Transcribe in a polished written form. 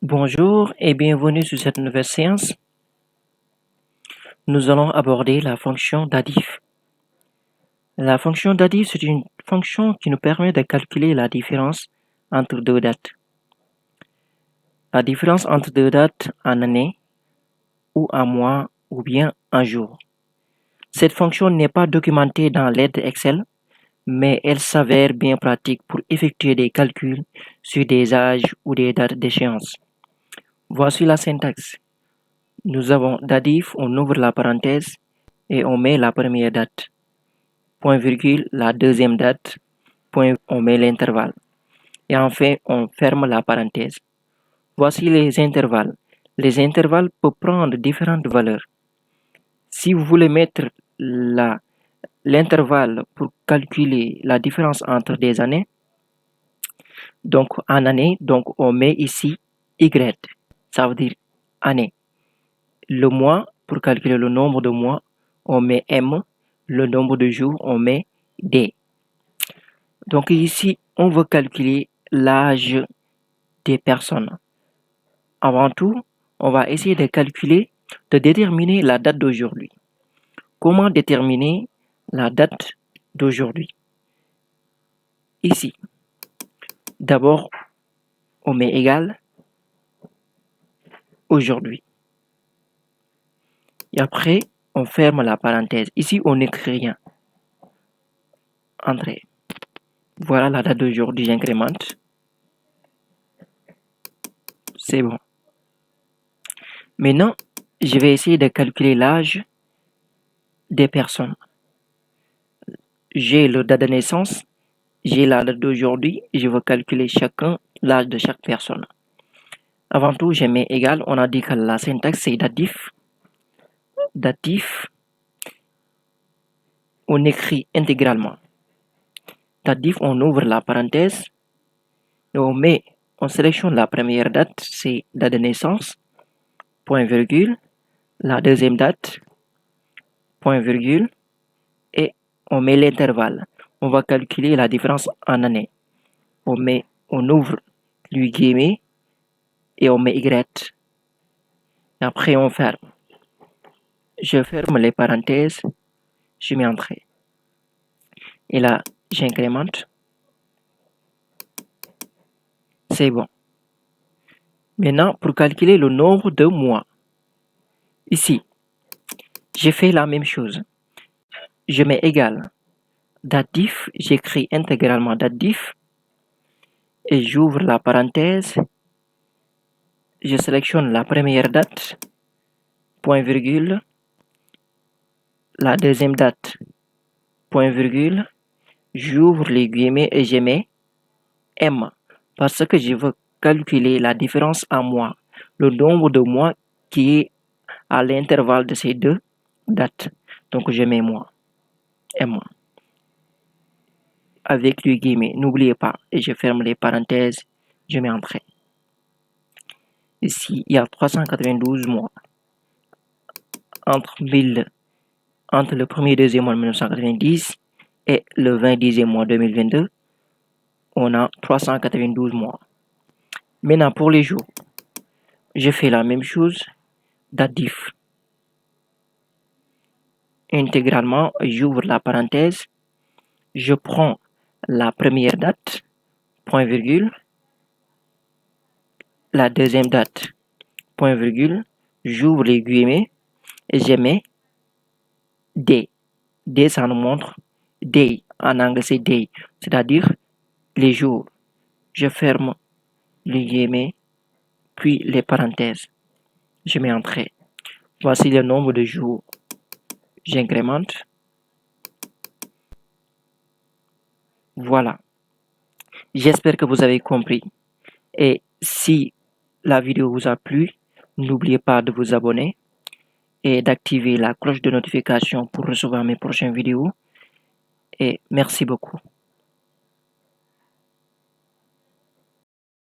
Bonjour et bienvenue sur cette nouvelle séance. Nous allons aborder la fonction d'additif. La fonction d'additif, c'est une fonction qui nous permet de calculer la différence entre deux dates. La différence entre deux dates en année ou en mois ou bien en jour. Cette fonction n'est pas documentée dans l'aide Excel, mais elle s'avère bien pratique pour effectuer des calculs sur des âges ou des dates d'échéance. Voici la syntaxe. Nous avons d'additif, on ouvre la parenthèse et on met la première date. Point virgule, la deuxième date. Point, on met l'intervalle. Et enfin, on ferme la parenthèse. Voici les intervalles. Les intervalles peuvent prendre différentes valeurs. Si vous voulez mettre l'intervalle pour calculer la différence entre des années, donc en année, donc on met ici Y, ça veut dire année. Le mois, pour calculer le nombre de mois, on met M. Le nombre de jours, on met D. Donc ici, on veut calculer l'âge des personnes. Avant tout, on va essayer de déterminer la date d'aujourd'hui. Comment déterminer la date d'aujourd'hui? Ici, d'abord, on met égal aujourd'hui. Et après, on ferme la parenthèse. Ici, on n'écrit rien. Entrée. Voilà la date d'aujourd'hui, j'incrémente. C'est bon. Maintenant, je vais essayer de calculer l'âge des personnes. J'ai le date de naissance, j'ai la date d'aujourd'hui, je veux calculer l'âge de chaque personne. Avant tout, je mets égal, on a dit que la syntaxe c'est datif. Datif, on écrit intégralement. Datif, on ouvre la parenthèse, et on sélectionne la première date, c'est date de naissance, point virgule, la deuxième date, point virgule, et on met l'intervalle. On va calculer la différence en année. On ouvre le guillemets et on met Y. Et après, on ferme. Je ferme les parenthèses, je mets entrée. Et là, j'incrémente. C'est bon. Maintenant, pour calculer le nombre de mois, ici, j'ai fait la même chose. Je mets égal. Datif, j'écris intégralement datif. Et j'ouvre la parenthèse. Je sélectionne la première date, point virgule. La deuxième date, point virgule. J'ouvre les guillemets et je mets M. Parce que je veux calculer la différence en mois. Le nombre de mois qui est à l'intervalle de ces deux dates. Donc je mets mois. M. Avec le guillemets. N'oubliez pas. Et je ferme les parenthèses. Je mets entrée. Ici, il y a 392 mois. Entre le 1er et 2e mois de 1990 et le 20e mois 2022, on a 392 mois. Maintenant, pour les jours, je fais la même chose, datif. Intégralement, j'ouvre la parenthèse, je prends la première date, point virgule, la deuxième date, point virgule, j'ouvre les guillemets et je mets D. D, ça nous montre day. En anglais, c'est day, c'est-à-dire les jours. Je ferme les guillemets, puis les parenthèses. Je mets entrée. Voici le nombre de jours. J'incrémente. Voilà. J'espère que vous avez compris. Et si la vidéo vous a plu, n'oubliez pas de vous abonner et d'activer la cloche de notification pour recevoir mes prochaines vidéos. Et merci beaucoup.